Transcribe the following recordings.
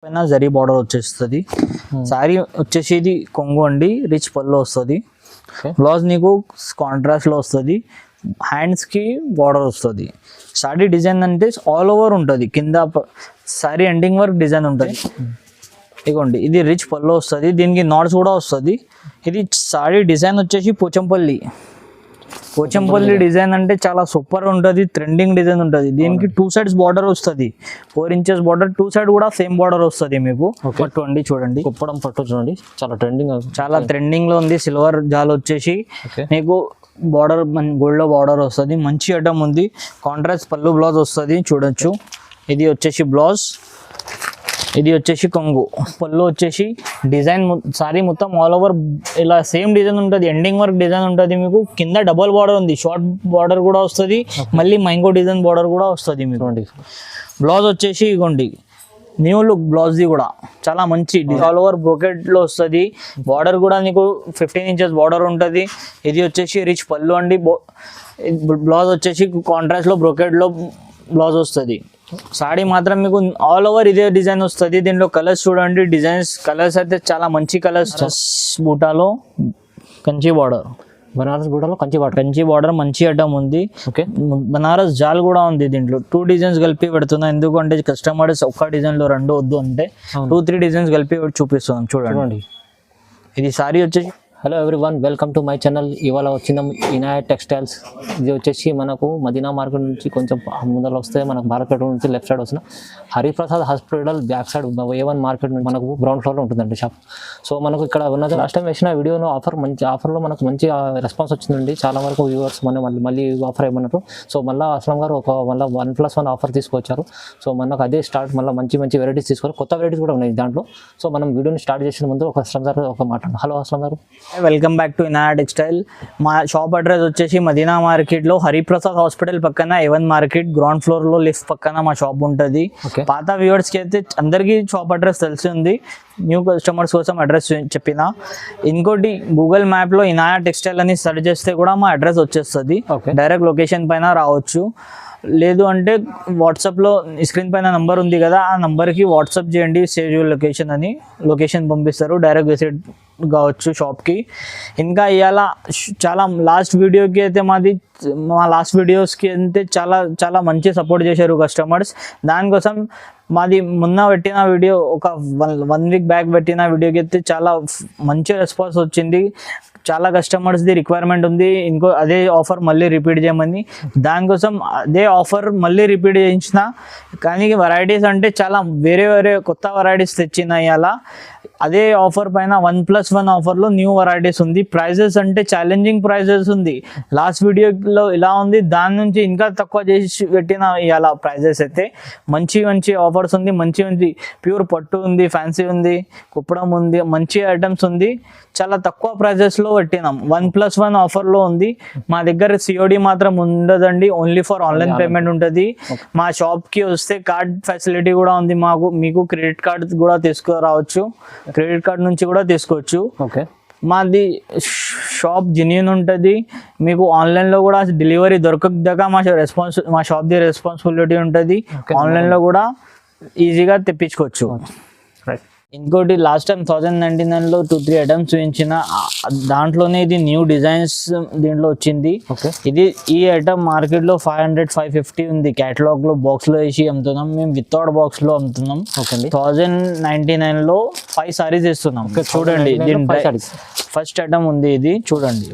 పైన జరీ బార్డర్ వచ్చేస్తుంది. సారీ వచ్చేసి ఇది కొంగు అండి, రిచ్ పళ్ళు వస్తుంది. బ్లౌజ్ నీకు కాంట్రాస్ట్ లో వస్తుంది. హ్యాండ్స్ కి బార్డర్ వస్తుంది. సారీ డిజైన్ అంటే ఆల్ ఓవర్ ఉంటుంది, కింద సారీ ఎండింగ్ వర్క్ డిజైన్ ఉంటుంది. ఇగోండి ఇది రిచ్ పళ్ళు వస్తుంది, దీనికి నాట్స్ కూడా వస్తుంది. ఇది సారీ డిజైన్ వచ్చేసి పోచంపల్లి డిజైన్ అంటే చాలా సూపర్ ఉంటుంది, ట్రెండింగ్ డిజైన్ ఉంటుంది. దీనికి 2 sides బార్డర్ వస్తుంది, 4 inches బార్డర్, 2 sides కూడా సేమ్ బార్డర్ వస్తుంది. మీకు పట్టు అండి చూడండి, కుప్పడం పట్టు చూడండి, చాలా ట్రెండింగ్ లో ఉంది. సిల్వర్ జాల్ వచ్చేసి మీకు బార్డర్ గోల్డ్ లో బార్డర్ వస్తుంది. మంచి ఐటమ్ ఉంది. కాంట్రాస్ట్ పళ్ళు బ్లౌజ్ వస్తుంది చూడొచ్చు. ఇది వచ్చేసి బ్లౌజ్, ఇది వచ్చేసి కొంగు. పళ్ళు వచ్చేసి డిజైన్ సారీ మొత్తం ఆల్ ఓవర్ ఇలా సేమ్ డిజైన్ ఉంటుంది, ఎండింగ్ వర్క్ డిజైన్ ఉంటుంది. మీకు కింద డబల్ బార్డర్ ఉంది, షార్ట్ బార్డర్ కూడా వస్తుంది, మళ్ళీ మ్యాంగో డిజైన్ బార్డర్ కూడా వస్తుంది. మీకు బ్లౌజ్ వచ్చేసి ఇగోండి న్యూ లుక్ బ్లౌజ్ ది కూడా చాలా మంచి ఆల్ ఓవర్ బ్రోకెట్ లో వస్తుంది. బార్డర్ కూడా నీకు 15 inches బార్డర్ ఉంటుంది. ఇది వచ్చేసి రిచ్ పళ్ళు అండి. బ్లౌజ్ వచ్చేసి కాంట్రాస్ట్ లో బ్రోకెట్ లో బ్లౌజ్ వస్తుంది. సాడీ మాత్రం మీకు ఆల్ ఓవర్ ఇదే డిజైన్ వస్తుంది. దీంట్లో కలర్స్ చూడండి, డిజైన్స్ కలర్స్ అయితే చాలా మంచి కలర్స్. బూటాలో కంచి బార్డర్, బనారస్ బూటాలో కంచి బార్డర్ మంచి ఐటమ్ ఉంది. బనారస్ జాల్ కూడా ఉంది. దీంట్లో 2 డిజైన్స్ కలిపి పెడుతున్నా, ఎందుకంటే కస్టమర్స్ ఒక్క డిజైన్ లో 2 వద్దు అంటే 2-3 డిజైన్స్ కలిపి చూపిస్తున్నాం చూడండి. ఇది సారీ వచ్చేసి hello everyone, welcome to my channel. ఇవాళ వచ్చిన ఇనాయత్ టెక్స్టైల్స్. ఇది వచ్చేసి మనకు మదీనా మార్కెట్ నుంచి కొంచెం ముందర వస్తే మనకు భారతపేట నుంచి లెఫ్ట్ సైడ్ వస్తున్న Hariprasad hospital back side A1 market నుంచి మనకు గ్రౌండ్ ఫ్లోర్లో ఉంటుందండి షాప్. సో మనకు ఇక్కడ ఉన్నది లాస్ట్ టైం వేసిన వీడియోలో ఆఫర్లో మనకు మంచి రెస్పాన్స్ వచ్చిందండి. చాలా వరకు వ్యూవర్స్ మళ్ళీ ఆఫర్ ఏమన్నారు. సో మళ్ళీ అస్లం గారు మళ్ళీ 1+1 ఆఫర్ తీసుకొచ్చారు. సో మనకు అదే స్టార్ట్ మళ్ళీ మంచి వెరైటీస్ తీసుకోవాలి. కొత్త వెరైటీస్ కూడా ఉన్నాయి దాంట్లో. సో మనం వీడియోని స్టార్ట్ చేసిన ముందు అస్లం గారు ఒక మాట. హలో అస్లం గారు, welcome back to Inayat textile. మా షాప్ అడ్రస్ వచ్చేసి మదీనా మార్కెట్లో హరిప్రసాద్ హాస్పిటల్ పక్కన A1 మార్కెట్ గ్రౌండ్ ఫ్లోర్ లో లిఫ్ట్ పక్కన మా షాప్ ఉంటుంది. పాత వ్యూవర్స్ కి అయితే అందరికీ షాప్ అడ్రస్ తెలిసి ఉంది, న్యూ కస్టమర్స్ కోసం అడ్రస్ చెప్పిన. ఇంకోటి గూగుల్ మ్యాప్ లో ఇనాయత్ టెక్స్టైల్ అని సెర్చ్ చేస్తే కూడా మా అడ్రస్ వచ్చేస్తుంది. డైరెక్ట్ లొకేషన్ పైన రావచ్చు. లేదు అంటే వాట్సాప్లో స్క్రీన్ పైన నంబర్ ఉంది కదా, ఆ నంబర్కి వాట్సాప్ చేయండి, సేవ్ యువర్ లొకేషన్ అని లొకేషన్ పంపిస్తారు. డైరెక్ట్ విజిట్ కావచ్చు షాప్కి. ఇంకా ఇవాళ చాలా లాస్ట్ వీడియోకి అయితే మా లాస్ట్ వీడియోస్కి అయితే చాలా మంచి సపోర్ట్ చేశారు కస్టమర్స్. దానికోసం మాది మొన్న పెట్టిన వీడియో, ఒక 1 week బ్యాక్ పెట్టిన వీడియోకి అయితే చాలా మంచి రెస్పాన్స్ వచ్చింది. చాలా కస్టమర్స్ది రిక్వైర్మెంట్ ఉంది అదే ఆఫర్ మళ్ళీ రిపీట్ చేయమని. దానికోసం అదే ఆఫర్ మళ్ళీ రిపీట్ చేయించిన. కానీ వెరైటీస్ అంటే చాలా వేరే కొత్త వెరైటీస్ తెచ్చిన ఇవాళ. అదే ఆఫర్ పైన 1+1 ఆఫర్లో న్యూ వెరైటీస్ ఉంది. ప్రైజెస్ అంటే ఛాలెంజింగ్ ప్రైజెస్ ఉంది. లాస్ట్ వీడియోలో ఇలా ఉంది, దాని నుంచి ఇంకా తక్కువ చేసి పెట్టిన ఇవాళ ప్రైజెస్ అయితే. మంచి ఆఫర్స్ ఉంది. మంచి ప్యూర్ పట్టు ఉంది, ఫ్యాన్సీ ఉంది, కుప్పడం ఉంది, మంచి ఐటమ్స్ ఉంది. చాలా తక్కువ ప్రైజెస్లో పెట్టినాం. 1+1 ఆఫర్లో ఉంది. మా దగ్గర COD మాత్రం ఉండదండి, ఓన్లీ ఫర్ ఆన్లైన్ పేమెంట్ ఉంటుంది. మా షాప్కి వస్తే కార్డ్ ఫెసిలిటీ కూడా ఉంది. మీకు క్రెడిట్ కార్డ్ కూడా తీసుకురావచ్చు, క్రెడిట్ కార్డ్ నుంచి కూడా తీసుకోవచ్చు. మాది షాప్ జెన్యూన్ ఉంటుంది. మీకు ఆన్లైన్లో కూడా డెలివరీ దొరకదాకా మా షాప్ది రెస్పాన్సిబిలిటీ ఉంటుంది. ఆన్లైన్లో కూడా ఈజీగా తెప్పించుకోవచ్చు. ఇంకోటి లాస్ట్ టైం 1099లో 2-3 ఐటమ్స్ చూపించిన, దాంట్లోనే ఇది న్యూ డిజైన్స్ దీంట్లో వచ్చింది. ఈ ఐటమ్ మార్కెట్లో 500-550 ఉంది. క్యాటలాగ్ లో బాక్స్ లో వేసి అమ్ముతున్నాం, మేము వితౌట్ బాక్స్ లో అమ్ముతున్నాం. 1099లో 5 sarees ఇస్తున్నాం. చూడండి, ఫస్ట్ ఐటమ్ ఉంది ఇది చూడండి.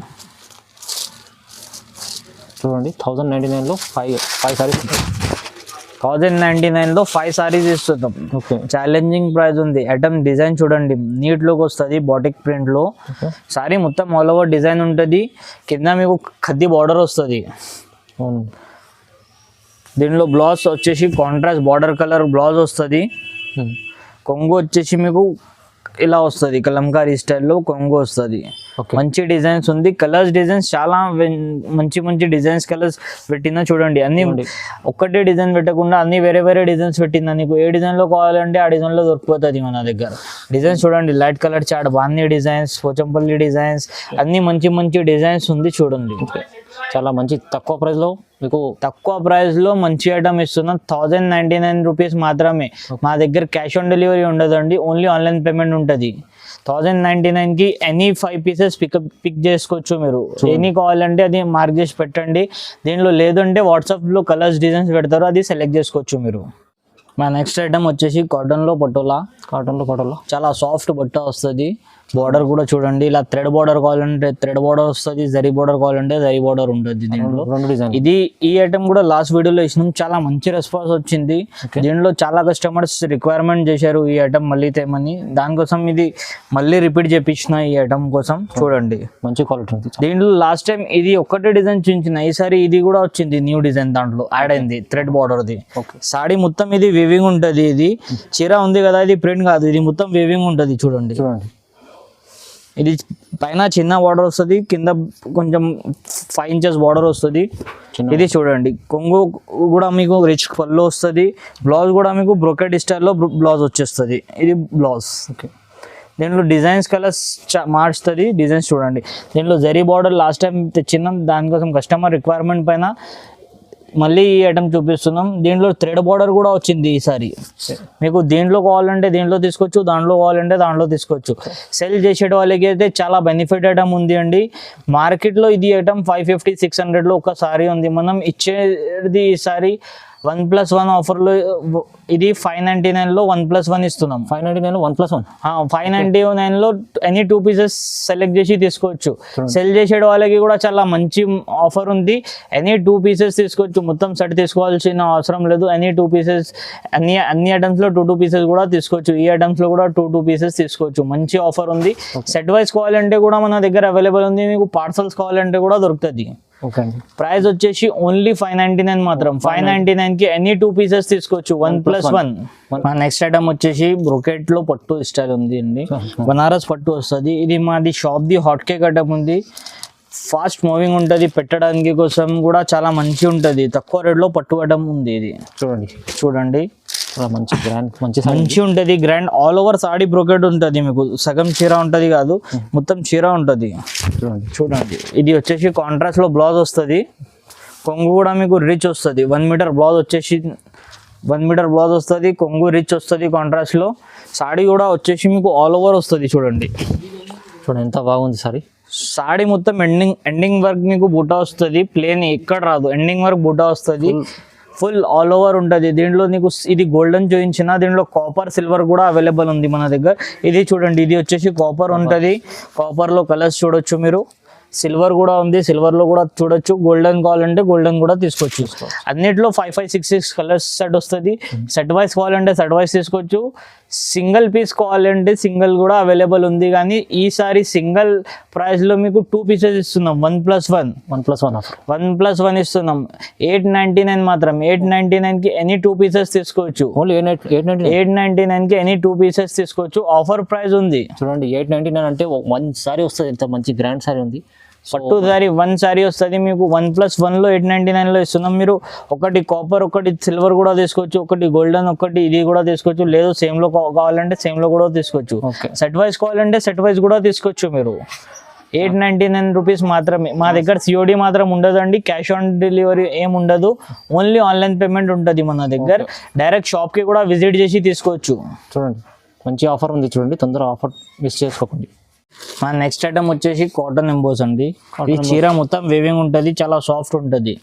1099లో 5 sarees 1099లో 5 sarees ఇస్తున్నాం. ఛాలెంజింగ్ ప్రైస్ ఉంది. ఐటమ్ డిజైన్ చూడండి, నీట్ లుక్ వస్తుంది. బాటిక్ ప్రింట్ లో సారీ మొత్తం ఆల్ ఓవర్ డిజైన్ ఉంటుంది. కింద మీకు ఖద్దీ బార్డర్ వస్తుంది. దీనిలో బ్లౌజ్ వచ్చేసి కాంట్రాస్ట్ బార్డర్ కలర్ బ్లౌజ్ వస్తుంది. కొంగు వచ్చేసి మీకు ఇలా వస్తుంది, కలంకారీ స్టైల్లో కొంగు వస్తుంది. మంచి డిజైన్స్ ఉంది. కలర్స్ డిజైన్స్ చాలా మంచి డిజైన్స్ కలర్స్ పెట్టినా చూడండి. అన్ని ఒక్కటే డిజైన్ పెట్టకుండా అన్ని వేరే డిజైన్స్ పెట్టిందా. నీకు ఏ డిజైన్ లో కావాలంటే ఆ డిజైన్ లో దొరికిపోతుంది మన దగ్గర. డిజైన్స్ చూడండి, లైట్ కలర్ చాట్, బాందీ డిజైన్స్, పోచంపల్లి డిజైన్స్, అన్ని మంచి డిజైన్స్ ఉంది చూడండి. చాలా మంచి తక్కువ ప్రైస్ లో మీకు తక్కువ ప్రైస్ లో మంచి ఐటమ్ ఇస్తున్నాం. 1099 రూపీస్ మాత్రమే. మా దగ్గర క్యాష్ ఆన్ డెలివరీ ఉండదండి, ఓన్లీ ఆన్లైన్ పేమెంట్ ఉంటుంది. 1099 కి ఎనీ 5 పీసెస్ పిక్ చేసుకోవచ్చు మీరు. ఎనీ కావాలంటే అది మార్క్ చేసి పెట్టండి. దీనిలో లేదంటే వాట్సాప్లో కలర్స్ డిజైన్స్ పెడతారు, అది సెలెక్ట్ చేసుకోవచ్చు మీరు. మా నెక్స్ట్ ఐటమ్ వచ్చేసి కాటన్లో పటోలా. చాలా సాఫ్ట్ బట్ట వస్తుంది. బార్డర్ కూడా చూడండి, ఇలా థ్రెడ్ బార్డర్ కావాలంటే థ్రెడ్ బార్డర్ వస్తుంది, జరీ బార్డర్ కావాలంటే జరీ బార్డర్ ఉంటుంది దీంట్లో. ఇది ఈ ఐటమ్ కూడా లాస్ట్ వీడియోలో ఇచ్చినాం, చాలా మంచి రెస్పాన్స్ వచ్చింది. దీంట్లో చాలా కస్టమర్స్ రిక్వైర్మెంట్ చేశారు ఈ ఐటమ్ మళ్ళీ తేమని, దానికోసం ఇది మళ్ళీ రిపీట్ చేపించిన ఈ ఐటమ్ కోసం. చూడండి మంచి క్వాలిటీ ఉంది. దీంట్లో లాస్ట్ టైం ఇది ఒక్కటే డిజైన్ చూపించిన, ఈసారి ఇది కూడా వచ్చింది న్యూ డిజైన్, దాంట్లో యాడ్ అయింది థ్రెడ్ బార్డర్ది. సాడీ మొత్తం ఇది వేవింగ్ ఉంటుంది. ఇది చీర ఉంది కదా, ఇది ప్రింట్ కాదు, ఇది మొత్తం వేవింగ్ ఉంటుంది. చూడండి ఇది పైన చిన్న బార్డర్ వస్తుంది, కింద కొంచెం 5 ఇంచెస్ బార్డర్ వస్తుంది. ఇది చూడండి కొంగు కూడా మీకు రిచ్ పళ్ళు వస్తుంది. బ్లౌజ్ కూడా మీకు బ్రోకెట్ స్టైల్లో బ్లౌజ్ వచ్చేస్తుంది. ఇది బ్లౌజ్. దీంట్లో డిజైన్స్ కలర్స్ మార్చుతుంది. డిజైన్స్ చూడండి, దీంట్లో జరీ బార్డర్ లాస్ట్ టైం తెచ్చిన దానికోసం కస్టమర్ రిక్వైర్మెంట్ పైన మళ్ళీ ఈ ఐటమ్ చూపిస్తున్నాం. దీంట్లో థ్రెడ్ బార్డర్ కూడా వచ్చింది ఈసారి. మీకు దీంట్లో కావాలంటే దీంట్లో తీసుకోవచ్చు, దాంట్లో కావాలంటే దాంట్లో తీసుకోవచ్చు. సెల్ చేసే వాళ్ళకి అయితే చాలా బెనిఫిట్ ఐటమ్ ఉంది అండి. మార్కెట్లో ఇది ఐటమ్ 550-600లో ఒక సారీ ఉంది. మనం ఇచ్చేది ఈసారి 1+1 ఆఫర్లో ఇది 599లో 1+1 ఇస్తున్నాం. 599లో 1+1. 599లో ఎనీ 2 పీసెస్ సెలెక్ట్ చేసి తీసుకోవచ్చు. సెల్ చేసే వాళ్ళకి కూడా చాలా మంచి ఆఫర్ ఉంది. ఎనీ 2 పీసెస్ తీసుకోవచ్చు, మొత్తం సెట్ తీసుకోవాల్సిన అవసరం లేదు. ఎనీ 2 పీసెస్ అన్ని ఐటమ్స్లో 2 పీసెస్ కూడా తీసుకోవచ్చు. ఈ ఐటమ్స్లో కూడా 2 పీసెస్ తీసుకోవచ్చు. మంచి ఆఫర్ ఉంది. సెట్ వైజ్ కావాలంటే కూడా మన దగ్గర అవైలబుల్ ఉంది. మీకు పార్సల్స్ కావాలంటే కూడా దొరుకుతుంది. ప్రైస్ వచ్చేసి ఓన్లీ 599 మాత్రం. 599 కి ఎనీ 2 పీసెస్ తీసుకోవచ్చు, 1+1. మా నెక్స్ట్ ఐటమ్ వచ్చేసి బ్రొకెట్ లో పట్టు స్టైల్ ఉంది అండి. బనారస్ పట్టు వస్తుంది. ఇది మాది shop the hot cake item ఉంది. ఫాస్ట్ మూవింగ్ ఉంటుంది, పెట్టడానికి కోసం కూడా చాలా మంచి ఉంటుంది. తక్కువ రేట్లో పట్టు ఐటమ్ ఉంది. ఇది చూడండి మంచి ఉంటుంది. Grand all over saree brocade ఉంటుంది. మీకు సగం చీర ఉంటుంది కాదు, మొత్తం చీర ఉంటుంది. చూడండి ఇది వచ్చేసి కాంట్రాస్ట్ లో బ్లౌజ్ వస్తుంది. కొంగు కూడా మీకు రిచ్ వస్తుంది. 1 మీటర్ బ్లౌజ్ వచ్చేసి 1 మీటర్ బ్లౌజ్ వస్తుంది. కొంగు రిచ్ వస్తుంది కాంట్రాస్ట్ లో. సాడీ కూడా వచ్చేసి మీకు ఆల్ ఓవర్ వస్తుంది. చూడండి ఎంత బాగుంది సారీ. సాడీ మొత్తం ఎండింగ్ వర్క్ మీకు బూటా వస్తుంది. ప్లేన్ ఎక్కడ రాదు, ఎండింగ్ వర్క్ బూటా వస్తుంది. ఫుల్ ఆల్ ఓవర్ ఉంటుంది. దీంట్లో నీకు ఇది గోల్డెన్ చూపించిన, దీంట్లో కాపర్ సిల్వర్ కూడా అవైలబుల్ ఉంది మన దగ్గర. ఇది చూడండి, ఇది వచ్చేసి కాపర్ ఉంటుంది. కాపర్లో కలర్స్ చూడొచ్చు మీరు. సిల్వర్ కూడా ఉంది, సిల్వర్లో కూడా చూడొచ్చు. గోల్డెన్ కావాలంటే గోల్డెన్ కూడా తీసుకోవచ్చు. అన్నిట్లో 5-6 కలర్స్ సెట్ వస్తుంది. సెట్ వైజ్ కావాలంటే సెట్ వైజ్ తీసుకోవచ్చు. సింగిల్ పీస్ కావాలంటే సింగిల్ కూడా అవైలబుల్ ఉంది. కానీ ఈసారి సింగిల్ ప్రైస్లో మీకు 2 పీసెస్ ఇస్తున్నాం. 1+1 1+1 ఇస్తున్నాం. 899 మాత్రం. 899కి ఎనీ 2 పీసెస్ తీసుకోవచ్చు. ఓన్లీ 899కి ఎనీ 2 పీసెస్ తీసుకోవచ్చు. ఆఫర్ ప్రైస్ ఉంది. చూడండి 899 అంటే 1 సారీ వస్తుంది. ఎంత మంచి గ్రాండ్ సారీ ఉంది. పట్టు సారీ 1 సారీ వస్తుంది మీకు. 1+1లో 899లో ఇస్తున్నాం. మీరు ఒకటి కాపర్, ఒకటి సిల్వర్ కూడా తీసుకోవచ్చు, ఒకటి గోల్డెన్, ఒకటి ఇది కూడా తీసుకోవచ్చు. లేదు సేమ్ లో కావాలంటే సేమ్ లో కూడా తీసుకోవచ్చు. సెట్ వైజ్ కావాలంటే సెట్ వైజ్ కూడా తీసుకోవచ్చు మీరు. 899 రూపీస్ మాత్రమే. మా దగ్గర COD మాత్రం ఉండదండి, క్యాష్ ఆన్ డెలివరీ ఏం ఉండదు. ఓన్లీ ఆన్లైన్ పేమెంట్ ఉంటుంది మన దగ్గర. డైరెక్ట్ షాప్ కి కూడా విజిట్ చేసి తీసుకోవచ్చు. చూడండి మంచి ఆఫర్ ఉంది. చూడండి తొందరగా ఆఫర్ మిస్ చేసుకోకండి. మా నెక్స్ట్ ఐటమ్ వచ్చేసి కాటన్ ఎంబోస్ అండి. ఈ చీర మొత్తం వేవింగ్ ఉంటుంది, చాలా సాఫ్ట్ ఉంటుంది.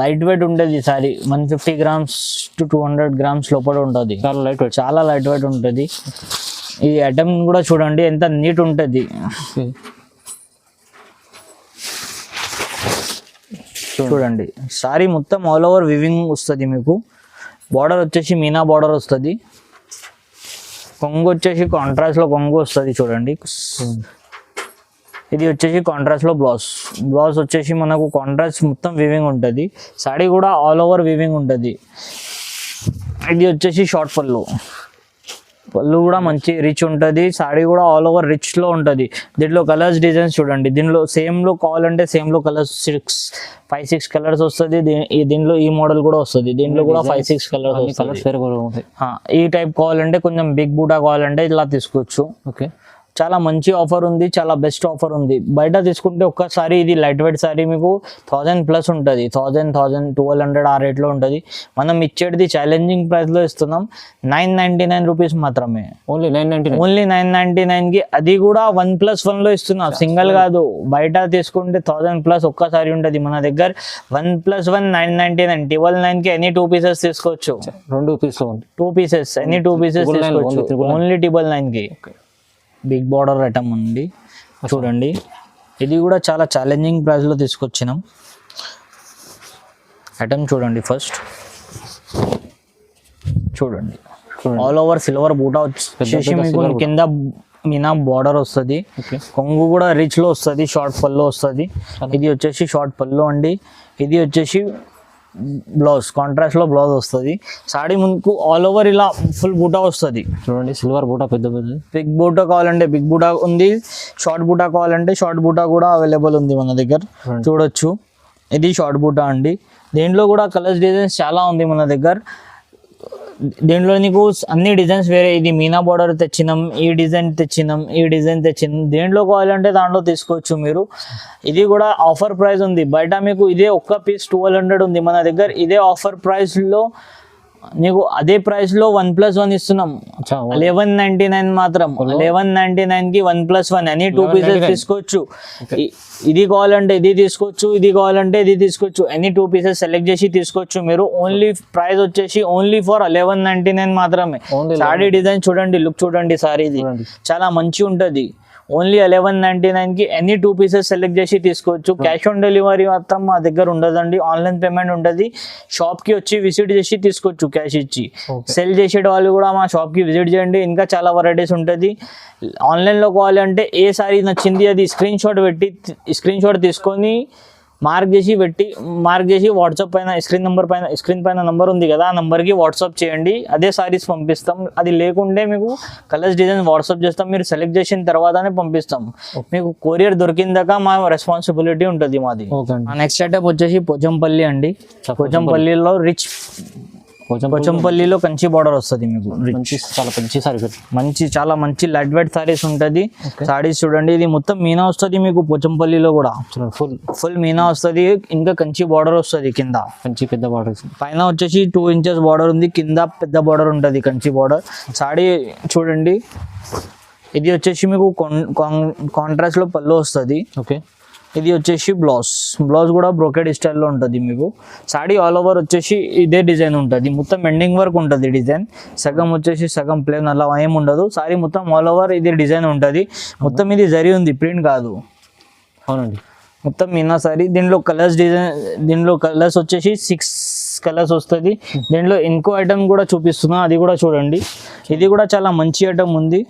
లైట్ వెయిట్ ఉంటుంది. సారీ 150 grams to 200 grams లోపల ఉంటుంది. చాలా లైట్ వెయిట్ ఉంటుంది. ఈ ఐటమ్ కూడా చూడండి ఎంత నీట్ ఉంటుంది. చూడండి సారీ మొత్తం ఆల్ ఓవర్ వివింగ్ వస్తుంది మీకు. బార్డర్ వచ్చేసి మీనా బార్డర్ వస్తుంది. కొంగు వచ్చేసి కాంట్రాస్ట్ లో కొంగు వస్తుంది. చూడండి ఇది వచ్చేసి కాంట్రాస్ట్ లో బ్లౌజ్ వచ్చేసి మనకు కాంట్రాస్ట్ మొత్తం వీవింగ్ ఉంటుంది. సాడీ కూడా ఆల్ ఓవర్ వీవింగ్ ఉంటుంది. ఇది వచ్చేసి షార్ట్ పళ్ళు కూడా మంచి రిచ్ ఉంటుంది. సాడీ కూడా ఆల్ ఓవర్ రిచ్ లో ఉంటుంది. దీంట్లో కలర్స్ డిజైన్స్ చూడండి. దీనిలో సేమ్ లో కావాలంటే సేమ్ లో కలర్స్ 5-6 కలర్స్ వస్తుంది. దీంట్లో ఈ మోడల్ కూడా వస్తుంది. దీంట్లో కూడా 5-6 కలర్స్. ఈ టైప్ కావాలంటే కొంచెం బిగ్ బూటా కావాలంటే ఇలా తీసుకోవచ్చు. చాలా మంచి ఆఫర్ ఉంది, చాలా బెస్ట్ ఆఫర్ ఉంది. బయట తీసుకుంటే ఒక్కసారి ఇది లైట్ వెయిట్ సారీ మీకు 1000+ ఉంటుంది, 1200 ఆ రేట్లో ఉంటుంది. మనం ఇచ్చేది ఛాలెంజింగ్ ప్రైస్లో ఇస్తున్నాం, 999 రూపీస్ మాత్రమే. ఓన్లీ 999కి, అది కూడా 1+1లో ఇస్తున్నాం, సింగిల్ కాదు. బయట తీసుకుంటే 1000+ ఒక్కసారి ఉంటుంది, మన దగ్గర 1+1 999, 129కి ఎనీ 2 పీసెస్ తీసుకోవచ్చు. 2 పీస్లో ఉంది, 2 పీసెస్, ఎనీ 2 పీసెస్ తీసుకోవచ్చు ఓన్లీ 999కి. బిగ్ బార్డర్ ఐటమ్ ఉంది చూడండి, ఇది కూడా చాలా ఛాలెంజింగ్ ప్రైస్లో తీసుకొచ్చినాం. ఐటమ్ చూడండి, ఫస్ట్ చూడండి, ఆల్ ఓవర్ సిల్వర్ బూటా వచ్చేసి మీకు కింద మీనా బార్డర్ వస్తుంది, కొంగు కూడా రిచ్లో వస్తుంది, షార్ట్ పల్లో వస్తుంది. ఇది వచ్చేసి షార్ట్ పల్లో అండి, ఇది వచ్చేసి బ్లౌజ్, కాంట్రాస్ట్లో బ్లౌజ్ వస్తుంది. సాడీ ముందుకు ఆల్ ఓవర్ ఇలా ఫుల్ బూటా వస్తుంది చూడండి, సిల్వర్ బూటా పెద్ద పెద్ద. బిగ్ బూటా కావాలంటే బిగ్ బూటా ఉంది, షార్ట్ బూటా కావాలంటే షార్ట్ బూటా కూడా అవైలబుల్ ఉంది మన దగ్గర, చూడొచ్చు. ఇది షార్ట్ బూటా అండి, దీంట్లో కూడా కలర్స్ డిజైన్స్ చాలా ఉంది మన దగ్గర. దీంట్లో నీకు అన్ని డిజైన్స్ వేరే, ఇది మీనా బార్డర్ తెచ్చినాం, ఈ డిజైన్ తెచ్చినాం, ఈ డిజైన్ తెచ్చినాం. దేంట్లో కావాలంటే దాంట్లో తీసుకోవచ్చు మీరు. ఇది కూడా ఆఫర్ ప్రైస్ ఉంది, బయట మీకు ఇదే ఒక్క పీస్ 1200 ఉంది, మన దగ్గర ఇదే ఆఫర్ ప్రైస్లో నీకు అదే ప్రైస్లో 1+1 ఇస్తున్నాం, 1199 మాత్రం. 1199కి 1+1 అని 2 పీసెస్ తీసుకోవచ్చు. ఇది కావాలంటే ఇది తీసుకోవచ్చు, ఇది కావాలంటే ఇది తీసుకోవచ్చు, ఎనీ 2 పీసెస్ సెలెక్ట్ చేసి తీసుకోవచ్చు మీరు. ఓన్లీ ప్రైస్ వచ్చేసి ఓన్లీ ఫర్ 1199 మాత్రమే. సారీ డిజైన్ చూడండి, లుక్ చూడండి, సారీది చాలా మంచి ఉంటుంది. ఓన్లీ 1199కి ఎనీ 2 పీసెస్ సెలెక్ట్ చేసి తీసుకోవచ్చు. క్యాష్ ఆన్ డెలివరీ మాత్రం మా దగ్గర ఉండదండి, ఆన్లైన్ పేమెంట్ ఉంటుంది. షాప్కి వచ్చి విజిట్ చేసి తీసుకోవచ్చు క్యాష్ ఇచ్చి. సెల్ చేసే వాళ్ళు కూడా మా షాప్కి విజిట్ చేయండి, ఇంకా చాలా వెరైటీస్ ఉంటుంది. ఆన్లైన్లో కావాలంటే ఏ సారీ నచ్చింది అది స్క్రీన్ షాట్ తీసుకొని మార్క్ చేసి వాట్సాప్ పైన స్క్రీన్ పైన నంబర్ ఉంది కదా, ఆ నెంబర్కి వాట్సాప్ చేయండి, అదే సారీస్ పంపిస్తాం. అది లేకుంటే మీకు కలర్స్ డిజైన్ వాట్సాప్ చేస్తాం, మీరు సెలెక్ట్ చేసిన తర్వాతనే పంపిస్తాం. మీకు కొరియర్ దొరికిందాక మా రెస్పాన్సిబిలిటీ ఉంటుంది మాది. నెక్స్ట్ ఐటమ్ వచ్చేసి పోచంపల్లి అండి, పోచంపల్లిలో రిచ్, పోచంపల్లిలో కంచి బార్డర్ వస్తుంది మీకు, చాలా మంచి సారీ, చాలా మంచి లైట్ వెయిట్ సారీస్ ఉంటుంది. సారీస్ చూడండి, ఇది మొత్తం మీనా వస్తుంది మీకు, పోచంపల్లిలో కూడా ఫుల్ మీనా వస్తుంది, ఇంకా కంచి బార్డర్ వస్తుంది కింద, కంచి పెద్ద బార్డర్. పైన వచ్చేసి 2 ఇంచెస్ బార్డర్ ఉంది, కింద పెద్ద బార్డర్ ఉంటుంది కంచి బార్డర్. సారీ చూడండి, ఇది వచ్చేసి మీకు కాంట్రాస్ట్లో పళ్ళు వస్తుంది. ఓకే, ఇది వచ్చేసి బ్లౌజ్ కూడా బ్రోకెడ్ స్టైల్లో ఉంటుంది మీకు. సాడీ ఆల్ ఓవర్ వచ్చేసి ఇదే డిజైన్ ఉంటుంది, మొత్తం ఎండింగ్ వర్క్ ఉంటుంది డిజైన్. సగం వచ్చేసి సగం ప్లేన్ అలా ఏం ఉండదు, సారీ మొత్తం ఆల్ ఓవర్ ఇది డిజైన్ ఉంటుంది. మొత్తం ఇది జరీ ఉంది, ప్రింట్ కాదు. అవునండి, మొత్తం మీనా సారీ. దీంట్లో కలర్స్ వచ్చేసి 6 కలర్స్ వస్తుంది. దీంట్లో ఇంకో ఐటమ్ కూడా చూపిస్తున్నా, అది కూడా చూడండి. ఇది కూడా చాలా మంచి ఐటమ్ ఉంది.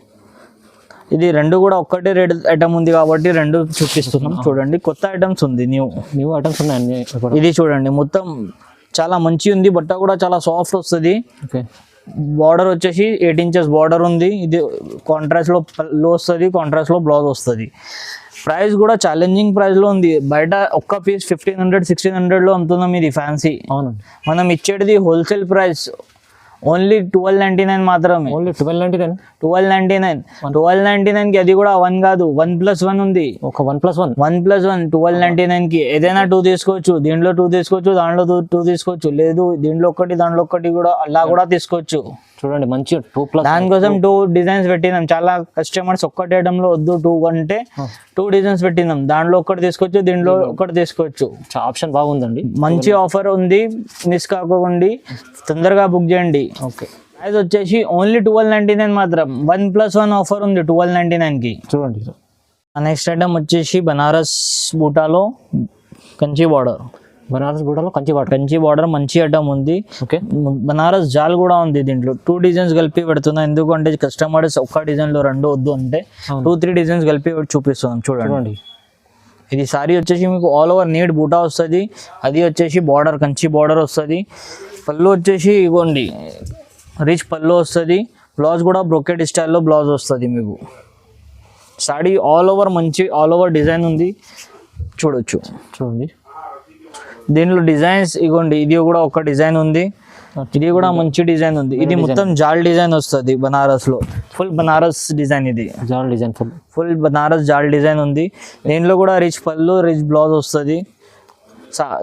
ఇది రెండు కూడా ఒక్కటే రేట్ ఐటమ్ ఉంది కాబట్టి రెండు చూపిస్తున్నాం. చూడండి, కొత్త ఐటమ్స్ ఉంది, న్యూ ఐటమ్స్ ఉన్నాయి. ఇది చూడండి, మొత్తం చాలా మంచి ఉంది, బట్ట కూడా చాలా సాఫ్ట్ వస్తుంది. బార్డర్ వచ్చేసి 8 ఇంచెస్ బార్డర్ ఉంది. ఇది కాంట్రాస్ట్లో పళ్ళు వస్తుంది, కాంట్రాస్ట్లో బ్లౌజ్ వస్తుంది. ప్రైస్ కూడా ఛాలెంజింగ్ ప్రైస్లో ఉంది. బయట ఒక్క పీస్ 1500-1600లో అమ్ముతున్నాం, ఇది ఫ్యాన్సీ. అవును, మనం ఇచ్చేది హోల్సేల్ ప్రైస్ ఓన్లీ 1299 మాత్రమే. ఓన్లీ 1299. 1299కి అది కూడా 1 కాదు, 1+1 ఉంది. ఒక 1+1 1299కి ఏదైనా 2 తీసుకోవచ్చు. దీంట్లో 2 తీసుకోవచ్చు, దాంట్లో 2 తీసుకోవచ్చు, లేదు దీంట్లో ఒకటి దాంట్లో ఒకటి కూడా అలా కూడా తీసుకోవచ్చు. చూడండి, మంచి 2+. దానికోసం 2 డిజైన్స్ పెట్టినాం. చాలా కస్టమర్స్ ఒక్కటి ఐటమ్లో వద్దు 2 అంటే 2 డిజైన్స్ పెట్టినాం. దాంట్లో ఒకటి తీసుకోవచ్చు, దీంట్లో ఒకటి తీసుకోవచ్చు. ఆప్షన్ బాగుందండి, మంచి ఆఫర్ ఉంది, మిస్ కాకండి, తొందరగా బుక్ చేయండి. ఓకే, ప్రైస్ వచ్చేసి ఓన్లీ 1299 మాత్రం. 1+1 ఆఫర్ ఉంది 1299కి. చూడండి, నెక్స్ట్ ఐటమ్ వచ్చేసి బనారస్ బూటాలో కంచి బార్డర్. బనారస్ బూటాలో కంచి బార్డర్ మంచి ఐటమ్ ఉంది. ఓకే, బనారస్ జాల్ కూడా ఉంది. దీంట్లో 2 డిజైన్స్ కలిపి పెడుతున్నా, ఎందుకంటే కస్టమర్స్ ఒక్క డిజైన్లో 2 వద్దు అంటే 2-3 డిజైన్స్ కలిపి చూపిస్తున్నాం. చూడండి, ఇది సారీ వచ్చేసి మీకు ఆల్ ఓవర్ నీట్ బూటా వస్తుంది. అది వచ్చేసి బార్డర్ కంచి బార్డర్ వస్తుంది. పళ్ళు వచ్చేసి ఇవ్వండి రిచ్ పళ్ళు వస్తుంది. బ్లౌజ్ కూడా బ్రోకెడ్ స్టైల్లో బ్లౌజ్ వస్తుంది మీకు. సారీ ఆల్ ఓవర్ మంచి ఆల్ ఓవర్ డిజైన్ ఉంది, చూడండి. దీంట్లో డిజైన్స్ ఇవ్వండి, ఇది కూడా ఒక డిజైన్ ఉంది. ఇది కూడా మంచి డిజైన్ ఉంది. ఇది మొత్తం జాల్ డిజైన్ వస్తుంది బనారస్ లో, ఫుల్ బనారస్ డిజైన్. ఇది జాల్ డిజైన్ ఫుల్ బనారస్ జాల్ డిజైన్ ఉంది. దీంట్లో కూడా రిచ్ పళ్ళు రిచ్ బ్లౌజ్ వస్తుంది.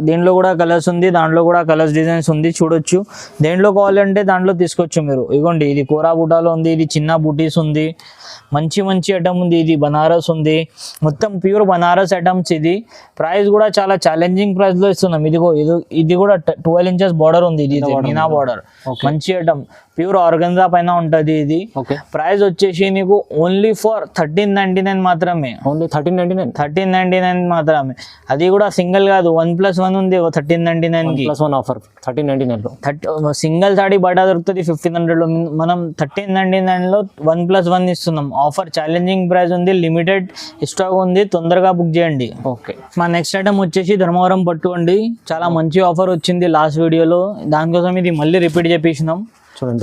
దీంట్లో కూడా కలర్స్ ఉంది, దాంట్లో కూడా కలర్స్ డిజైన్స్ ఉంది చూడొచ్చు. దేంట్లో కావాలంటే దాంట్లో తీసుకోవచ్చు మీరు. ఇగోండి ఇది కోరా బుటాలో ఉంది, ఇది చిన్న బుటీస్ ఉంది, మంచి మంచి ఐటమ్ ఉంది. ఇది బనారస్ ఉంది, మొత్తం ప్యూర్ బనారస్ ఐటమ్స్. ఇది ప్రైస్ కూడా చాలా ఛాలెంజింగ్ ప్రైస్ లో ఇస్తున్నాం. ఇదిగో ఇది కూడా 12 inches బార్డర్ ఉంది. ఇది మీనా బార్డర్, మంచి ఐటమ్, ప్యూర్ ఆర్గన్జా పైన ఉంటది. ఇది ప్రైస్ వచ్చేసి నీకు ఓన్లీ ఫర్ 1399 మాత్రమే. ఓన్లీ 1399 మాత్రమే. అది కూడా సింగిల్ కాదు, 1+1 ఉంది 1399 కి. 1+1 ఆఫర్ 1399 లో. సింగిల్ సాడీ బయట దొరుకుతుంది 1500 లో, మనం 1399 లో 1+1 ఇస్తున్నాం. ఆఫర్ ఛాలెంజింగ్ ప్రైస్ ఉంది, లిమిటెడ్ స్టాక్ ఉంది, తొందరగా బుక్ చేయండి. ఓకే, మా నెక్స్ట్ ఐటమ్ వచ్చేసి ధర్మవరం పట్టు అండి. చాలా మంచి ఆఫర్ వచ్చింది లాస్ట్ వీడియోలో, దానికోసం ఇది మళ్ళీ రిపీట్ చేపించినాం. చూడండి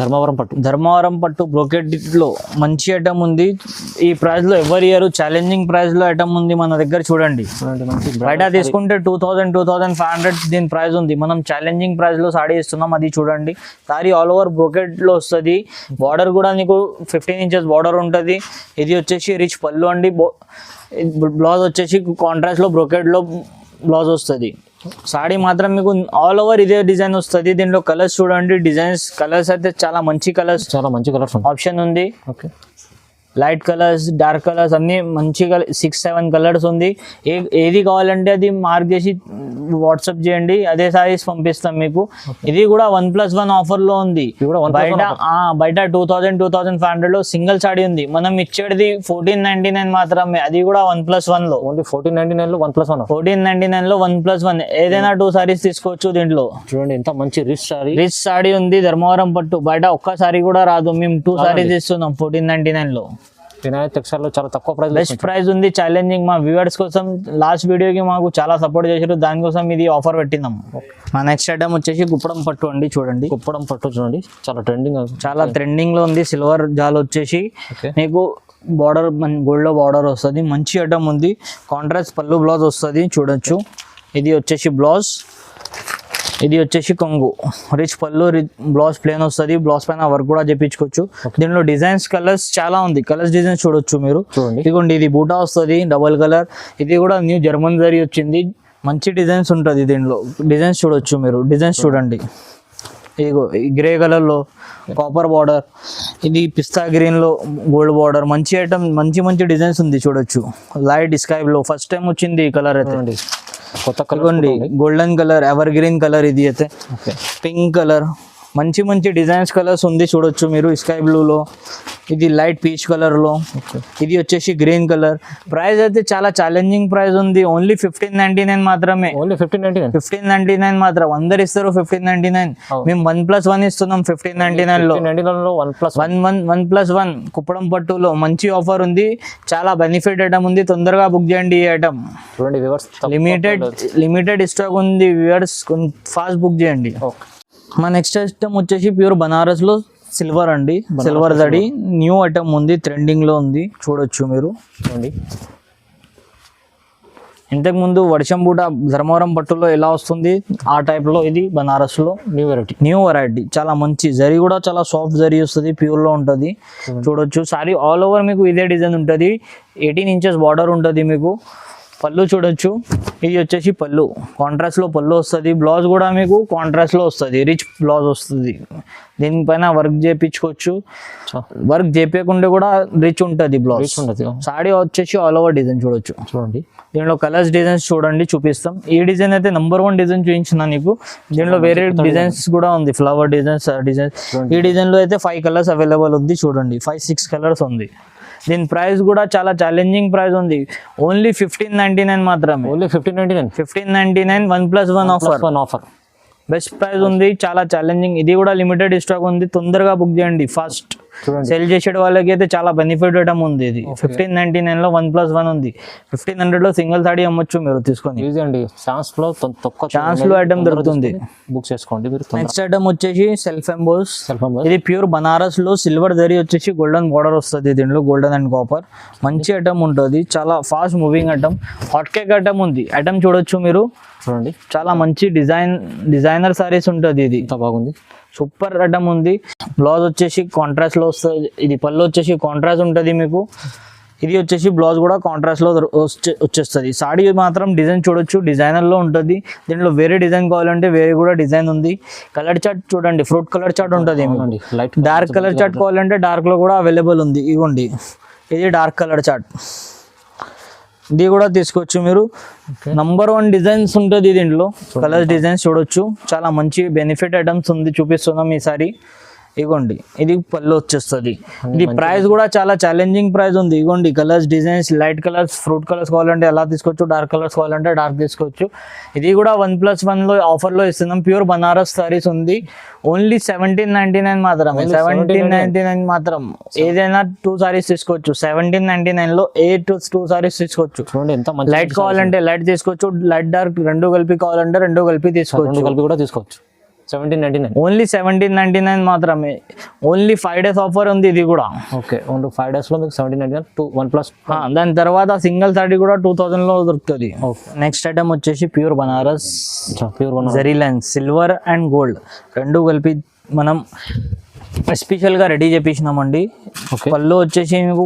ధర్మవరం పట్టు బ్రోకెట్ లో మంచి ఐటమ్ ఉంది. ఈ ప్రైస్ లో ఎవరి ఇయర్ ఛాలెంజింగ్ ప్రైస్ లో ఐటమ్ ఉంది మన దగ్గర. చూడండి బయట తీసుకుంటే 2000-2500 దీని ప్రైస్ ఉంది. మనం ఛాలెంజింగ్ ప్రైస్ లో సాడీ ఇస్తున్నాం. అది చూడండి, సారీ ఆల్ ఓవర్ బ్రోకెట్ లో వస్తుంది. బార్డర్ కూడా నీకు 15 inches బార్డర్ ఉంటుంది. ఇది వచ్చేసి రిచ్ పళ్ళు అండి. బ్లౌజ్ వచ్చేసి కాంట్రాస్ట్ లో బ్రోకెట్ లో బ్లౌజ్ వస్తుంది. సాడీ మాత్రం మీకు ఆల్ ఓవర్ ఇదే డిజైన్ వస్తుంది. దీంట్లో కలర్స్ చూడండి, డిజైన్స్ కలర్స్ అయితే చాలా మంచి కలర్స్ ఆప్షన్ ఉంది. Okay, light colours, dark colours అన్ని మంచి 6-7 కలర్స్ ఉంది. ఏది కావాలంటే అది మార్క్ చేసి వాట్సాప్ చేయండి, అదే సారీస్ పంపిస్తాం మీకు. ఇది కూడా 1+1 ఆఫర్ లో ఉంది. బయట 2000-2500 లో సింగిల్ సాడీ ఉంది, మనం ఇచ్చేది 1499 మాత్రమే. అది కూడా 1+1 లో. ఓన్లీ 1499 లో 1+1. 1499 లో 1+1 ఏదైనా 2 సారీస్ తీసుకోవచ్చు. దీంట్లో చూడండి ఎంత మంచి రిచ్ సారీ ఉంది. ధర్మవరం పట్టు బయట ఒక్క సారీ కూడా రాదు, మేము 2 సారీస్ ఇస్తున్నాం 1499 లో. వినాయక్ టెక్స్టైల్ లో చాలా తక్కువ ప్రైస్, బెస్ట్ ప్రైస్ ఉంది. ఛాలెంజింగ్ మా వ్యూవర్స్ కోసం లాస్ట్ వీడియోకి మాకు చాలా సపోర్ట్ చేశారు, దానికోసం ఇది ఆఫర్ పెట్టినాం. మా నెక్స్ట్ ఐటమ్ వచ్చేసి కుప్పడం పట్టు అండి. చూడండి కుప్పడం పట్టు చూడండి, చాలా ట్రెండింగ్ లో ఉంది. సిల్వర్ జాల్ వచ్చేసి మీకు బార్డర్ గోల్డ్ లో బార్డర్ వస్తుంది. మంచి ఐటమ్ ఉంది. కాంట్రాస్ట్ పళ్ళు బ్లౌజ్ వస్తుంది చూడొచ్చు. ఇది వచ్చేసి బ్లౌజ్, ఇది వచ్చేసి కొంగు, రిచ్ పళ్ళు బ్లౌజ్ ప్లేన్ వస్తుంది. బ్లౌజ్ పైన వర్క్ కూడా చేపించుకోవచ్చు. దీనిలో డిజైన్స్ కలర్స్ చాలా ఉంది. కలర్స్ డిజైన్స్ చూడొచ్చు మీరు. ఇదిగోండి ఇది బూటా వస్తుంది డబల్ కలర్. ఇది కూడా న్యూ జర్మన్ జరీ వచ్చింది. మంచి డిజైన్స్ ఉంటుంది దీనిలో. డిజైన్స్ చూడొచ్చు మీరు. డిజైన్స్ చూడండి, ఇదిగో గ్రే కలర్ లో కాపర్ బార్డర్, ఇది పిస్తా గ్రీన్ లో గోల్డ్ బార్డర్. మంచి ఐటమ్, మంచి డిజైన్స్ ఉంది చూడొచ్చు. Light sky blue first time వచ్చింది ఈ కలర్ అయితే. కొత్త colour, golden colour, ever green colour. ఇది అయితే పింక్ కలర్. మంచి డిజైన్స్ కలర్స్ ఉంది చూడొచ్చు మీరు. స్కై బ్లూ లో, ఇది లైట్ పీచ్ కలర్ లో, ఇది వచ్చేసి గ్రీన్ కలర్. ప్రైస్ అయితే చాలా ఛాలెంజింగ్ ప్రైస్ ఉంది. ఓన్లీ 1599 మాత్రమే. 1599 మాత్రం. అందరు ఇస్తారు 1599. మేము 1+1 ఇస్తున్నాం 1599 లో. 1+1 కుప్పడం పట్టులో మంచి ఆఫర్ ఉంది. చాలా బెనిఫిట్ ఐటమ్ ఉంది. తొందరగా బుక్ చేయండి ఈ ఐటమ్. లిమిటెడ్ స్టాక్ ఉంది వ్యూవర్స్, ఫాస్ట్ బుక్ చేయండి. మా నెక్స్ట్ ఐటమ్ వచ్చేసి ప్యూర్ బనారస్ లో సిల్వర్ అండి. సిల్వర్ జడి న్యూ ఐటమ్ ఉంది, ట్రెండింగ్ లో ఉంది చూడొచ్చు మీరు. ఇంతకు ముందు వర్షం బూట ధర్మవరం పట్టులో ఎలా వస్తుంది ఆ టైప్ లో ఇది బనారస్ లో న్యూ వెరైటీ. చాలా మంచి జరీ కూడా చాలా సాఫ్ట్ జరీ వస్తుంది, ప్యూర్ లో ఉంటది చూడొచ్చు. సారీ ఆల్ ఓవర్ మీకు ఇదే డిజైన్ ఉంటది. 18 inches బార్డర్ ఉంటది మీకు. పళ్ళు చూడొచ్చు. ఇది వచ్చేసి పళ్ళు, కాంట్రాస్ట్ లో పళ్ళు వస్తుంది. బ్లౌజ్ కూడా మీకు కాంట్రాస్ట్ లో వస్తుంది, రిచ్ బ్లౌజ్ వస్తుంది. దీనిపైన వర్క్ చేయించుకోవచ్చు. వర్క్ చేపించకుండా కూడా రిచ్ ఉంటుంది బ్లౌజ్. సాడీ వచ్చేసి ఆల్ ఓవర్ డిజైన్ చూడొచ్చు. చూడండి దీనిలో కలర్స్ డిజైన్స్ చూడండి, చూపిస్తాం. ఈ డిజైన్ అయితే నంబర్ 1 డిజైన్ చూపించిన నీకు. దీనిలో వేరే డిజైన్స్ కూడా ఉంది, ఫ్లవర్ డిజైన్స్. ఈ డిజైన్ లో అయితే 5 కలర్స్ అవైలబుల్ ఉంది చూడండి. 5-6 కలర్స్ ఉంది. దీని ప్రైస్ కూడా చాలా ఛాలెంజింగ్ ప్రైస్ ఉంది. ఓన్లీ 1599 మాత్రమే. 1599 1+1 ఆఫర్. బెస్ట్ ప్రైస్ ఉంది, చాలా ఛాలెంజింగ్. ఇది కూడా లిమిటెడ్ స్టాక్ ఉంది, తొందరగా బుక్ చేయండి ఫాస్ట్. సెల్ చేసే వాళ్ళకి అయితే చాలా బెనిఫిట్ ఐటమ్ ఉంది. ఇది 1599 లో 1+1 ఉంది. 1500 లో సింగిల్ సాడీ అమ్మొచ్చు మీరు తీసుకొని. ఛాన్స్ లో ఐటమ్ దొరుకుతుంది, బుక్ చేసుకోండి మీరు. నెక్స్ట్ ఐటమ్ వచ్చేసి సెల్ఫ్ ఎంబోస్. ఇది ప్యూర్ బనారస్ లో సిల్వర్ జరీ వచ్చేసి గోల్డెన్ బార్డర్ వస్తుంది. దీంట్లో గోల్డెన్ అండ్ కాపర్ మంచి ఐటమ్ ఉంటుంది. చాలా fast moving item, hot cake item ఉంది. ఐటమ్ చూడొచ్చు మీరు. చూడండి చాలా మంచి డిజైనర్ సారీస్ ఉంటుంది. ఇది బాగుంది సూపర్ ఐటమ్ ఉంది. బ్లౌజ్ వచ్చేసి కాంట్రాస్ట్ లో వస్తుంది. ఇది పళ్ళు వచ్చేసి కాంట్రాస్ట్ ఉంటుంది మీకు. ఇది వచ్చేసి బ్లౌజ్ కూడా కాంట్రాస్ట్ లో వచ్చేస్తుంది. సాడీ మాత్రం డిజైన్ చూడొచ్చు, డిజైనర్ లో ఉంటుంది. దీంట్లో వేరే డిజైన్ కావాలంటే వేరే కూడా డిజైన్ ఉంది. కలర్ చార్ట్ చూడండి, ఫ్రూట్ కలర్ చార్ట్ ఉంటుంది. లైట్ డార్క్ కలర్ చార్ట్ కావాలంటే డార్క్ లో కూడా అవైలబుల్ ఉంది. ఇగోండి ఇది డార్క్ కలర్ చార్ట్, ఇది కూడా తీసుకోవచ్చు మీరు. నంబర్ 1 డిజైన్స్ ఉంటుంది దీంట్లో. కలర్ డిజైన్స్ చూడొచ్చు, చాలా మంచి బెనిఫిట్ ఐటమ్స్ ఉంది, చూపిస్తున్నాం ఈసారి. ఇగోండి ఇది పళ్ళు వచ్చేస్తుంది. ఇది ప్రైస్ కూడా చాలా ఛాలెంజింగ్ ప్రైస్ ఉంది. ఇగోండి colours designs, light colours, fruit colours కావాలంటే అలా తీసుకోవచ్చు, డార్క్ కలర్స్ కావాలంటే డార్క్ తీసుకోవచ్చు. ఇది కూడా 1+1 లో ఆఫర్లో ఇస్తున్నాం. ప్యూర్ బనారస్ సారీస్ ఉంది. ఓన్లీ 1799 మాత్రమే. 1799 మాత్రం. ఏదైనా 2 సారీస్ తీసుకోవచ్చు. 1799 లో 2 సారీస్ తీసుకోవచ్చు. చూడండి ఎంత మంచి. లైట్ కావాలంటే లైట్ తీసుకోవచ్చు, లైట్ డార్క్ రెండు కలిపి కావాలంటే రెండు కలిపి తీసుకోవచ్చు. కలిపి కూడా తీసుకోవచ్చు. 1799 ఓన్లీ 1799 మాత్రమే. ఓన్లీ 5 days ఆఫర్ ఉంది ఇది కూడా. ఓకే, ఓన్లీ 5 days లో మీకు 1799 1+. దాని తర్వాత సింగిల్ సారీ కూడా 2000 లో దొరుకుతుంది. నెక్స్ట్ ఐటమ్ వచ్చేసి pure Banaras zari lines, silver and gold రెండు కలిపి మనం స్పెషల్ గా రెడీ చేపించినామండి. పళ్ళు వచ్చేసి మీకు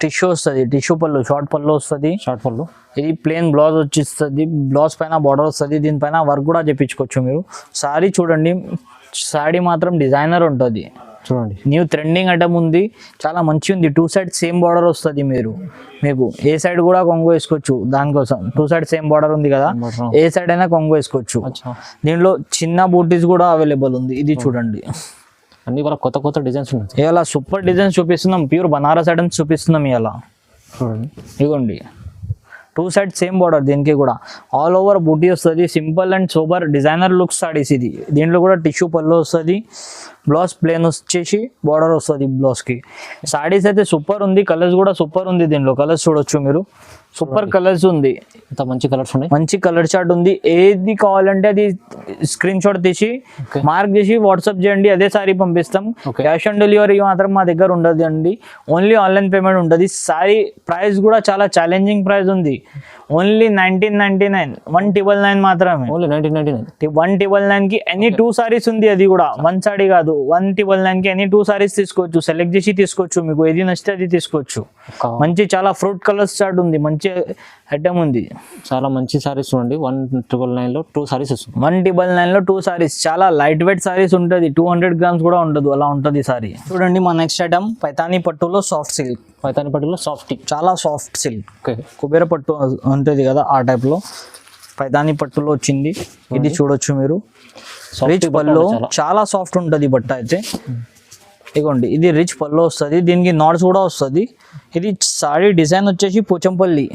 టిష్యూ వస్తుంది, టిష్యూ పళ్ళు, షార్ట్ పళ్ళు వస్తుంది. షార్ట్ పళ్ళు. ఇది ప్లేన్ బ్లౌజ్ వచ్చేస్తుంది. బ్లౌజ్ పైన బార్డర్ వస్తుంది. దీనిపైన వర్క్ కూడా చేపించుకోవచ్చు మీరు. సారీ చూడండి, సారీ మాత్రం డిజైనర్ ఉంటుంది. చూడండి న్యూ ట్రెండింగ్ ఐటమ్ ఉంది, చాలా మంచి ఉంది. 2 సైడ్ సేమ్ బార్డర్ వస్తుంది. మీకు ఏ సైడ్ కూడా కొంగు వేసుకోవచ్చు. దానికోసం 2 సైడ్ సేమ్ బార్డర్ ఉంది కదా, ఏ సైడ్ అయినా కొంగు వేసుకోవచ్చు. దీంట్లో చిన్న బూటీస్ కూడా అవైలబుల్ ఉంది. ఇది చూడండి, అన్ని కూడా కొత్త కొత్త డిజైన్స్ ఉన్నాయి. ఇలా సూపర్ డిజైన్స్ చూపిస్తున్నాం. ప్యూర్ బనారస్ ఐటమ్స్ చూపిస్తున్నాం ఇలా. చూడండి ఇగోండి 2 సైడ్ సేమ్ బార్డర్. దీనికి కూడా ఆల్ ఓవర్ బూటీ వస్తుంది. Simple and super designer look saris ఇది. దీంట్లో కూడా టిష్యూ పళ్ళు వస్తుంది. బ్లౌజ్ ప్లేన్ వచ్చేసి బార్డర్ వస్తుంది బ్లౌజ్కి. సారీస్ అయితే సూపర్ ఉంది. కలర్స్ కూడా సూపర్ ఉంది. దీంట్లో కలర్స్ చూడొచ్చు మీరు, సూపర్ కలర్స్ ఉంది. ఇంత మంచి కలర్స్ ఉన్నాయి. మంచి కలర్ చార్ట్ ఉంది. ఏది కావాలంటే అది స్క్రీన్ షాట్ తీసి మార్క్ చేసి వాట్సాప్ చేయండి, అదే సారీ పంపిస్తాం. క్యాష్ ఆన్ డెలివరీ మాత్రం మా దగ్గర ఉండదు అండి. ఓన్లీ ఆన్లైన్ పేమెంట్ ఉంటుంది. సారీ ప్రైస్ కూడా చాలా ఛాలెంజింగ్ ప్రైస్ ఉంది. ఓన్లీ 1999, 199 మాత్రమే. ఓన్లీ 1999. 199 కి ఎనీ 2 సారీస్ ఉంది. అది కూడా 1 సారీ కాదు, 199 కి ఎనీ 2 సారీస్ తీసుకోవచ్చు. సెలెక్ట్ చేసి తీసుకోవచ్చు. మీకు ఏది నచ్చితే అది తీసుకోవచ్చు. మంచి చాలా ఫ్రూట్ కలర్స్ చార్ట్ ఉంది. మంచి ఐటమ్ ఉంది. చాలా మంచి సారీస్ చూడండి. 199 లో 2 సారీస్ వస్తుంది. 199 లో 2 సారీస్. చాలా లైట్ వెయిట్ సారీస్ ఉంటుంది. 200 grams కూడా ఉండదు, అలా ఉంటుంది సారీ. చూడండి మా నెక్స్ట్ ఐటమ్ పైతానీ పట్టులో సాఫ్ట్ సిల్క్. పైతానీ పట్టులో సాఫ్ట్, చాలా సాఫ్ట్ సిల్క్. ఓకే, కుబేర పట్టు ఉంటుంది కదా, ఆ టైప్ లో పైతానీ పట్టులో వచ్చింది. ఇది చూడొచ్చు మీరు. రిచ్ పళ్ళు, చాలా సాఫ్ట్ ఉంటుంది బట్ట అయితే. ఇగోండి ఇది రిచ్ పళ్ళు వస్తుంది. దీనికి నాట్స్ కూడా వస్తుంది. ఇది సారీ డిజైన్ వచ్చేసి పోచంపల్లి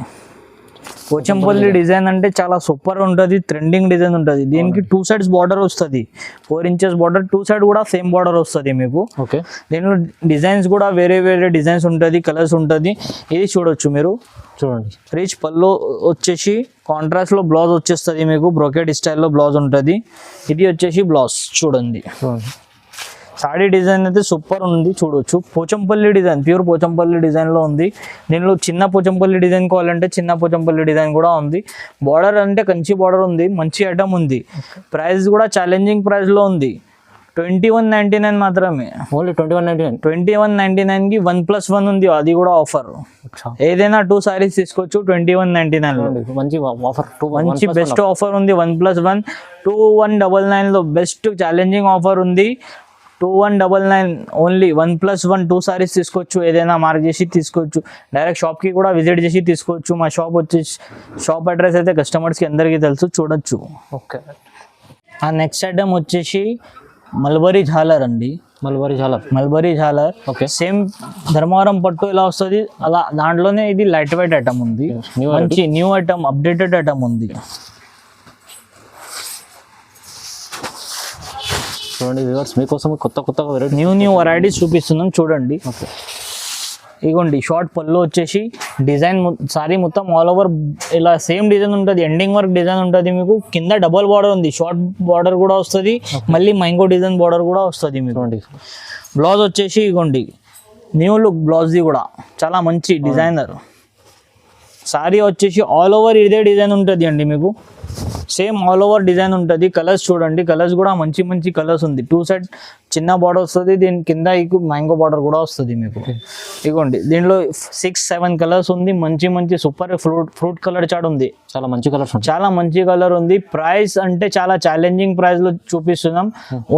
డిజైన్ అంటే చాలా సూపర్ ఉంటుంది. ట్రెండింగ్ డిజైన్ ఉంటుంది. దీనికి 2 sides బార్డర్ వస్తుంది. 4 inches బార్డర్, 2 side కూడా సేమ్ బార్డర్ వస్తుంది మీకు. ఓకే, దీనిలో డిజైన్స్ కూడా వేరే వేరే డిజైన్స్ ఉంటుంది, కలర్స్ ఉంటుంది. ఇది చూడొచ్చు మీరు. చూడండి రిచ్ పళ్ళు వచ్చేసి కాంట్రాస్ట్ లో బ్లౌజ్ వచ్చేస్తుంది మీకు. బ్రోకెట్ స్టైల్లో బ్లౌజ్ ఉంటుంది. ఇది వచ్చేసి బ్లౌజ్ చూడండి. సాడీ డిజైన్ అయితే సూపర్ ఉంది, చూడొచ్చు. Pochampalli design, pure Pochampalli design లో ఉంది. దీనిలో చిన్న పోచంపల్లి డిజైన్ కావాలంటే చిన్న పోచంపల్లి డిజైన్ కూడా ఉంది. బార్డర్ అంటే కంచి బార్డర్ ఉంది. మంచి ఐటమ్ ఉంది. ప్రైస్ కూడా ఛాలెంజింగ్ ప్రైస్ లో ఉంది. 2199 మాత్రమే. ఓన్లీ 2199. 2199 కి 1+1 ఉంది, అది కూడా ఆఫర్. ఏదైనా 2 సారీస్ తీసుకోవచ్చు 2199 లో. మంచి ఆఫర్, మంచి బెస్ట్ ఆఫర్ ఉంది. 1+1 2199 లో బెస్ట్ ఛాలెంజింగ్ ఆఫర్ ఉంది. 2199 ఓన్లీ. 1+1 2 సారీస్ తీసుకోవచ్చు. ఏదైనా మార్క్ చేసి తీసుకోవచ్చు. డైరెక్ట్ షాప్కి కూడా విజిట్ చేసి తీసుకోవచ్చు. మా షాప్ వచ్చేసి, షాప్ అడ్రస్ అయితే కస్టమర్స్కి అందరికీ తెలుసు, చూడొచ్చు. ఓకే, ఆ నెక్స్ట్ ఐటమ్ వచ్చేసి మల్బరీ ఝాలర్ అండి. మల్బరీ ఝాలర్. ఓకే, సేమ్ ధర్మవరం పట్టు ఎలా వస్తుంది అలా, దాంట్లోనే ఇది లైట్ వెయిట్ ఐటమ్ ఉంది. మంచి న్యూ ఐటమ్, అప్డేటెడ్ ఐటమ్ ఉంది. చూడండి వ్యూవర్స్, మీకోసం కొత్త వెరైటీ, న్యూ వెరైటీస్ చూపిస్తున్నాం చూడండి. ఓకే, ఇగోండి షార్ట్ పళ్ళు వచ్చేసి డిజైన్ సారీ మొత్తం ఆల్ ఓవర్ ఇలా సేమ్ డిజైన్ ఉంటుంది. ఎండింగ్ వర్క్ డిజైన్ ఉంటుంది మీకు. కింద డబల్ బార్డర్ ఉంది. షార్ట్ బార్డర్ కూడా వస్తుంది, మళ్ళీ మ్యాంగో డిజైన్ బార్డర్ కూడా వస్తుంది మీకు. బ్లౌజ్ వచ్చేసి ఇగోండి న్యూ లుక్ బ్లౌజ్ది కూడా చాలా మంచి డిజైనర్. సారీ వచ్చేసి ఆల్ ఓవర్ ఇదే డిజైన్ ఉంటుంది అండి మీకు. సేమ్ ఆల్ ఓవర్ డిజైన్ ఉంటుంది. కలర్స్ చూడండి, కలర్స్ కూడా మంచి మంచి కలర్స్ ఉంది. 2 సైడ్ చిన్న బార్డర్ వస్తుంది, దీని కింద మ్యాంగో బార్డర్ కూడా వస్తుంది మీకు. ఇగోండి దీనిలో 6-7 కలర్స్ ఉంది. మంచి మంచి సూపర్ ఫ్రూట్ కలర్ చాట్ ఉంది. చాలా మంచి కలర్స్ చాలా మంచి కలర్ ఉంది. ప్రైస్ అంటే చాలా ఛాలెంజింగ్ ప్రైస్ లో చూపిస్తున్నాం.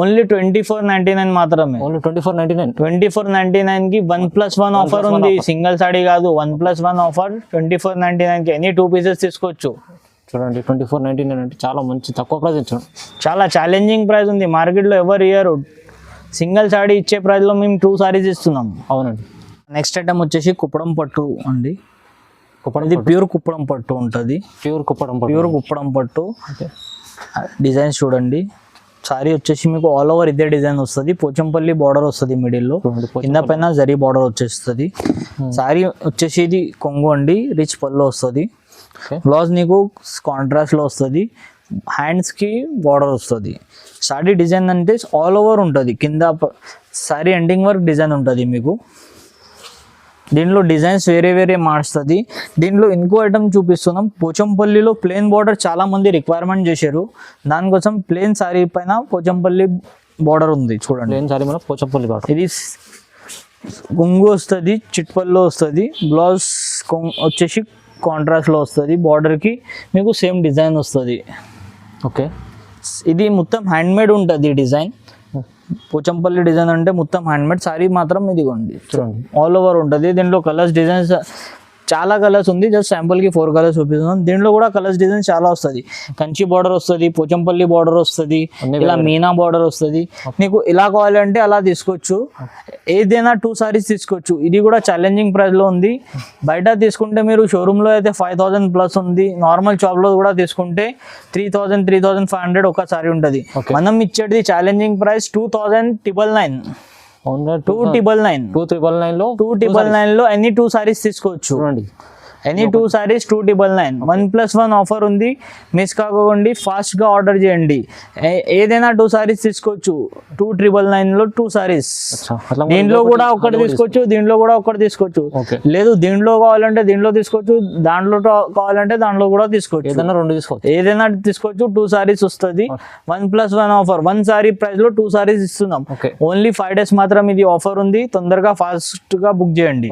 ఓన్లీ 2499 మాత్రమే. ఓన్లీ 2499. 2499 కి 1+1 ఆఫర్ ఉంది. సింగిల్ సాడీ కాదు, 1+1 ఆఫర్ 2499 కి ఎనీ 2 పీసెస్ తీసుకోవచ్చు. చూడండి 2499 అంటే చాలా మంచి తక్కువ ప్రైస్ ఇచ్చాడు. చాలా ఛాలెంజింగ్ ప్రైస్ ఉంది. మార్కెట్లో ఎవరు ఇయ్యరు. సింగిల్ సాడీ ఇచ్చే ప్రైస్ లో మేము 2 సారీస్ ఇస్తున్నాం. అవునండి. నెక్స్ట్ ఐటమ్ వచ్చేసి కుప్పడం పట్టు అండి. ఇది ప్యూర్ కుప్పడం పట్టు ఉంటుంది. ప్యూర్ కుప్పడం పట్టు డిజైన్స్ చూడండి. సారీ వచ్చేసి మీకు ఆల్ ఓవర్ ఇదే డిజైన్ వస్తుంది. పోచంపల్లి బార్డర్ వస్తుంది మిడిల్లో, కింద పైన జరీ బార్డర్ వచ్చేస్తుంది. సారీ వచ్చేసి ఇది కొంగు అండి, రిచ్ పళ్ళు వస్తుంది. బ్లౌజ్ నీకు కాంట్రాస్ట్ లో వస్తుంది. హ్యాండ్స్ కి బార్డర్ వస్తుంది. సారీ డిజైన్ అంటే ఆల్ ఓవర్ ఉంటుంది. కింద సారీ ఎండింగ్ వర్క్ డిజైన్ ఉంటుంది మీకు. దీంట్లో డిజైన్స్ వేరే వేరే మార్చుతుంది. దీంట్లో ఇంకో ఐటమ్ చూపిస్తున్నాం. పోచంపల్లిలో ప్లెయిన్ బార్డర్ చాలా మంది రిక్వైర్మెంట్ చేశారు. దానికోసం ప్లెయిన్ సారీ పైన పోచంపల్లి బార్డర్ ఉంది చూడండి. ప్లెయిన్ సారీ మన పోచంపల్లి బార్డర్. ఇది కొంగు వస్తుంది, చిట్పల్లో వస్తుంది. బ్లౌజ్ వచ్చేసి కాంట్రాస్ట్లో వస్తుంది. బార్డర్కి మీకు సేమ్ డిజైన్ వస్తుంది. ఓకే. ఇది మొత్తం హ్యాండ్మేడ్ ఉంటుంది డిజైన్. పోచంపల్లి డిజైన్ అంటే మొత్తం హ్యాండ్మేడ్. సారీ మాత్రం ఇదిగోండి చూడండి ఆల్ ఓవర్ ఉంటుంది. దీంట్లో కలర్స్ డిజైన్స్ చాలా కలర్స్ ఉంది. జస్ట్ శాంపుల్కి 4 కలర్స్ చూపిస్తున్నాం. దీంట్లో కూడా కలర్స్ డిజైన్స్ చాలా వస్తుంది. కంచి బార్డర్ వస్తుంది, పోచంపల్లి బార్డర్ వస్తుంది, ఇలా మీనా బార్డర్ వస్తుంది. మీకు ఇలా కావాలంటే అలా తీసుకోవచ్చు. ఏదైనా 2 సారీస్ తీసుకోవచ్చు. ఇది కూడా ఛాలెంజింగ్ ప్రైస్లో ఉంది. బయట తీసుకుంటే మీరు షోరూంలో అయితే 5000+ ఉంది. నార్మల్ షాప్లో కూడా తీసుకుంటే 3000, 3500 ఒక సారీ ఉంటుంది. మనం ఇచ్చేది ఛాలెంజింగ్ ప్రైస్ 2999. 299 లో 299 లో ఎనీ 2 సారీస్ తీసుకోవచ్చు. చూడండి ఎనీ 2 సారీస్ 299. 1+1 ఆఫర్ ఉంది. మిస్ కాకండి, ఫాస్ట్ గా ఆర్డర్ చేయండి. ఏదైనా 2 సారీస్ తీసుకోవచ్చు. 299 లో 2 సారీస్. దీంట్లో కూడా ఒకటి తీసుకోవచ్చు, దీంట్లో కూడా ఒకటి తీసుకోవచ్చు. లేదు దీంట్లో కావాలంటే దీంట్లో తీసుకోవచ్చు, దాంట్లో కావాలంటే దాంట్లో కూడా తీసుకోవచ్చు. ఏదైనా 2 తీసుకోవచ్చు. ఏదైనా తీసుకోవచ్చు. 2 సారీస్ వస్తుంది. 1+1 ఆఫర్. 1 సారీ ప్రైస్ లో 2 సారీస్ ఇస్తున్నాం. ఓన్లీ 5 days మాత్రం ఇది ఆఫర్ ఉంది. తొందరగా ఫాస్ట్ గా బుక్ చేయండి.